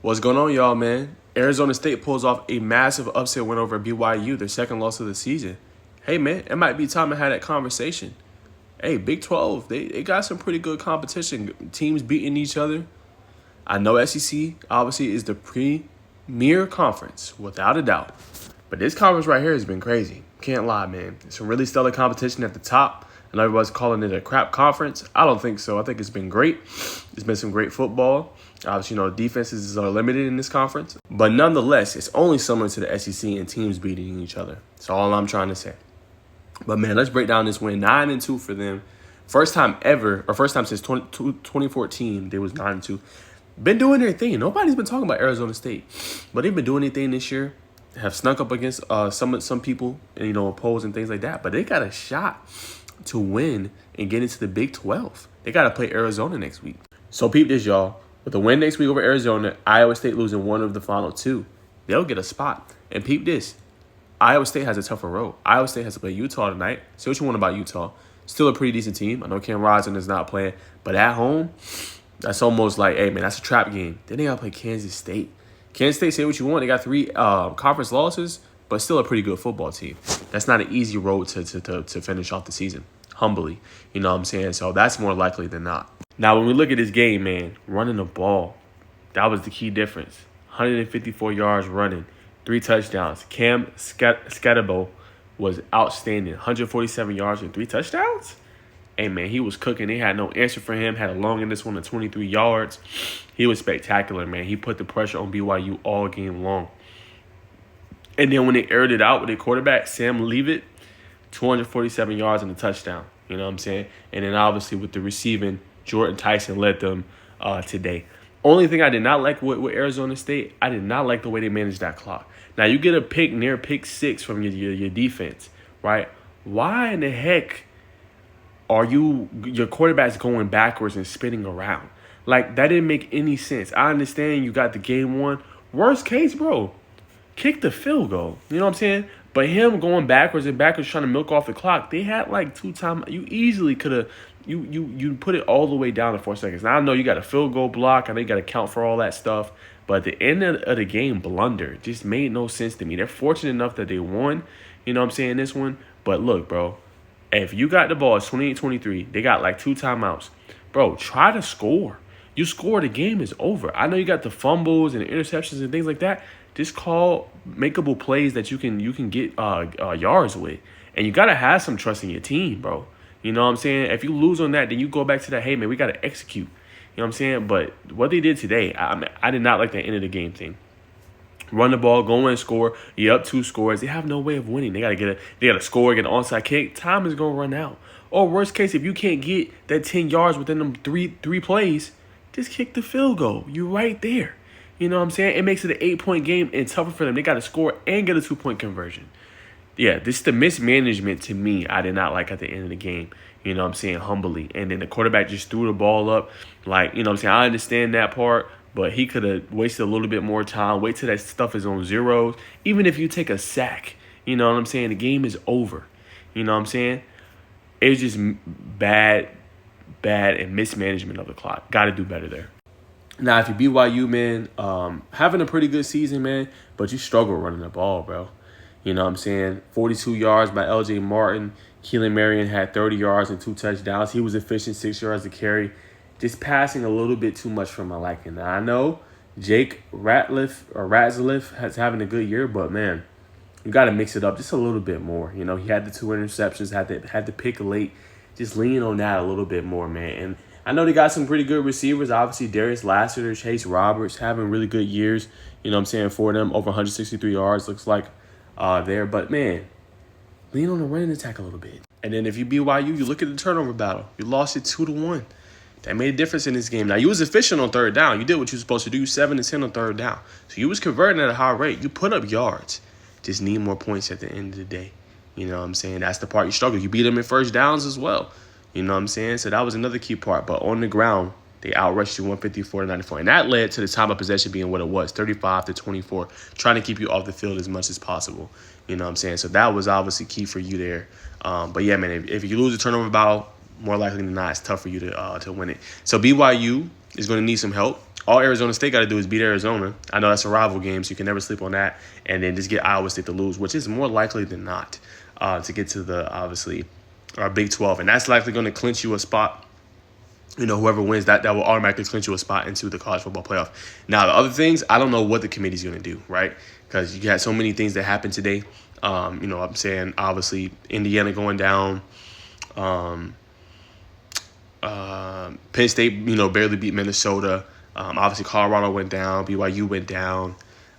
What's going on, y'all, man? Arizona State pulls off a massive upset win over BYU, their second loss of the season. Hey, man, it might be time to have that conversation. Hey, Big 12, they got some pretty good competition. Teams beating each other. I know SEC, obviously, is the premier conference, without a doubt. But this conference right here has been crazy. Can't lie, man. Some really stellar competition at the top. And everybody's calling it a crap conference. I don't think so. I think it's been great. It's been some great football. Obviously, defenses are limited in this conference. But nonetheless, it's only similar to the SEC and teams beating each other. That's all I'm trying to say. But, man, let's break down this win. 9-2 for them. First time ever, or first time since 2014, they was 9-2. Been doing their thing. Nobody's been talking about Arizona State. But they've been doing their thing this year. Have snuck up against some people, and, opposed and things like that. But they got a shot to win and get into the Big 12. They got to play Arizona next week. So peep this, y'all. With a win next week over Arizona, Iowa State losing one of the final two, they'll get a spot. And peep this. Iowa State has a tougher road. Iowa State has to play Utah tonight. Say what you want about Utah. Still a pretty decent team. I know Cam Rising is not playing. But at home, that's almost like, hey, man, that's a trap game. Then they got to play Kansas State. Kansas State, say what you want. They got 3 conference losses, but still a pretty good football team. That's not an easy road to finish off the season. Humbly, you know what I'm saying? So that's more likely than not. Now, when we look at this game, man, running the ball, that was the key difference. 154 yards running, 3 touchdowns. Cam Scatabo was outstanding. 147 yards and 3 touchdowns? Hey, man, he was cooking. They had no answer for him. Had a long in this one of 23 yards. He was spectacular, man. He put the pressure on BYU all game long. And then when they aired it out with their quarterback, Sam Leavitt, 247 yards and a touchdown. You know what I'm saying? And then obviously with the receiving, Jordan Tyson led them today. Only thing I did not like with Arizona State, I did not like the way they managed that clock. Now, you get a pick near pick 6 from your defense, right? Why in the heck are your quarterback's going backwards and spinning around? Like, that didn't make any sense. I understand you got the game won. Worst case, bro, kick the field goal. You know what I'm saying? But him going backwards and backwards trying to milk off the clock, they had like 2 times. You easily could have you put it all the way down to 4 seconds. Now, I know you got a field goal block. I know you got to count for all that stuff. But at the end of the game, blunder just made no sense to me. They're fortunate enough that they won, you know what I'm saying, this one. But look, bro, if you got the ball, it's 28-23. They got like 2 timeouts. Bro, try to score. You score, the game is over. I know you got the fumbles and the interceptions and things like that. Just call makeable plays that you can get yards with. And you got to have some trust in your team, bro. You know what I'm saying? If you lose on that, then you go back to that, hey, man, we got to execute. You know what I'm saying? But what they did today, I did not like the end of the game thing. Run the ball, go in and score. You're up 2 scores. They have no way of winning. They got to score, get an onside kick. Time is going to run out. Or worst case, if you can't get that 10 yards within them three plays, just kick the field goal. You're right there. You know what I'm saying? It makes it an 8-point game and tougher for them. They got to score and get a 2-point conversion. Yeah, this is the mismanagement to me I did not like at the end of the game. You know what I'm saying? Humbly. And then the quarterback just threw the ball up. Like, you know what I'm saying? I understand that part, but he could have wasted a little bit more time. Wait till that stuff is on zeros. Even if you take a sack, you know what I'm saying? The game is over. You know what I'm saying? It's just bad and mismanagement of the clock. Got to do better there. Now, if you BYU, man, having a pretty good season, man, but you struggle running the ball, bro. You know what I'm saying? 42 yards by L.J. Martin. Keelan Marion had 30 yards and 2 touchdowns. He was efficient, 6 yards to carry. Just passing a little bit too much for my liking. Now, I know Jake Ratzliff is having a good year, but, man, you got to mix it up just a little bit more. You know, he had the 2 interceptions, had to pick late. Just lean on that a little bit more, man. And I know they got some pretty good receivers. Obviously, Darius Lassiter, Chase Roberts having really good years, you know what I'm saying, for them. Over 163 yards, looks like there. But, man, lean on the running attack a little bit. And then if you BYU, you look at the turnover battle. You lost it 2-1. That made a difference in this game. Now, you was efficient on 3rd down. You did what you were supposed to do. 7-10 on 3rd down. So you was converting at a high rate. You put up yards. Just need more points at the end of the day. You know what I'm saying? That's the part you struggle. You beat them in 1st downs as well. You know what I'm saying? So that was another key part. But on the ground, they outrushed you 154-94. And that led to the time of possession being what it was, 35-24, trying to keep you off the field as much as possible. You know what I'm saying? So that was obviously key for you there. But, yeah, man, if you lose a turnover battle, more likely than not, it's tough for you to win it. So BYU is going to need some help. All Arizona State got to do is beat Arizona. I know that's a rival game, so you can never sleep on that. And then just get Iowa State to lose, which is more likely than not to get to the, obviously, our Big 12. And that's likely going to clinch you a spot. Whoever wins that will automatically clinch you a spot into the college football playoff. Now, the other things, I don't know what the committee's going to do, right? Because you got so many things that happened today. I'm saying, obviously, Indiana going down. Penn State, barely beat Minnesota. Obviously, Colorado went down. BYU went down.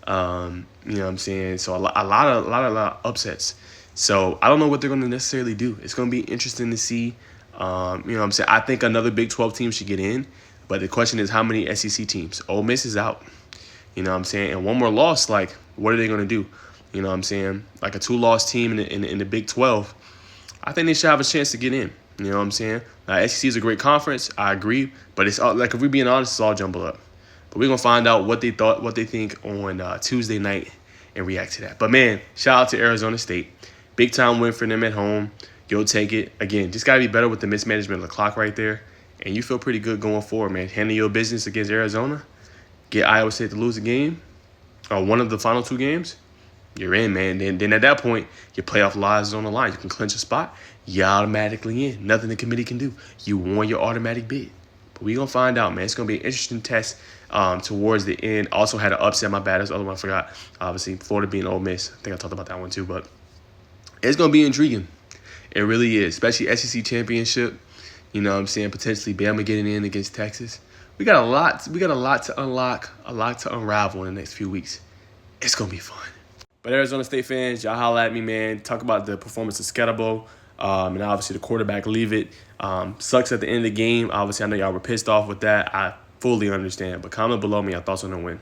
So a lot of upsets. So I don't know what they're going to necessarily do. It's going to be interesting to see. I think another Big 12 team should get in. But the question is, how many SEC teams? Ole Miss is out. And one more loss, like, what are they going to do? Like a 2-loss team in the Big 12, I think they should have a chance to get in. SEC is a great conference. I agree. But it's all, like, if we're being honest, it's all jumbled up. But we're going to find out what they think on Tuesday night and react to that. But, man, shout out to Arizona State. Big time win for them at home. You'll take it. Again, just got to be better with the mismanagement of the clock right there. And you feel pretty good going forward, man. Handle your business against Arizona. Get Iowa State to lose a game or one of the final 2 games. You're in, man. Then at that point, your playoff lives is on the line. You can clinch a spot. You're automatically in. Nothing the committee can do. You won your automatic bid. But we're going to find out, man. It's going to be an interesting test towards the end. Also had an upset. My bad. That's the other one I forgot. Obviously, Florida being Ole Miss. I think I talked about that one too. But it's going to be intriguing. It really is, especially SEC championship. Potentially Bama getting in against Texas. We got a lot to unlock, a lot to unravel in the next few weeks. It's going to be fun. But Arizona State fans, y'all holla at me, man. Talk about the performance of Sketterbo. And obviously the quarterback leave it. Sucks at the end of the game. Obviously, I know y'all were pissed off with that. I fully understand. But comment below me your thoughts on the win.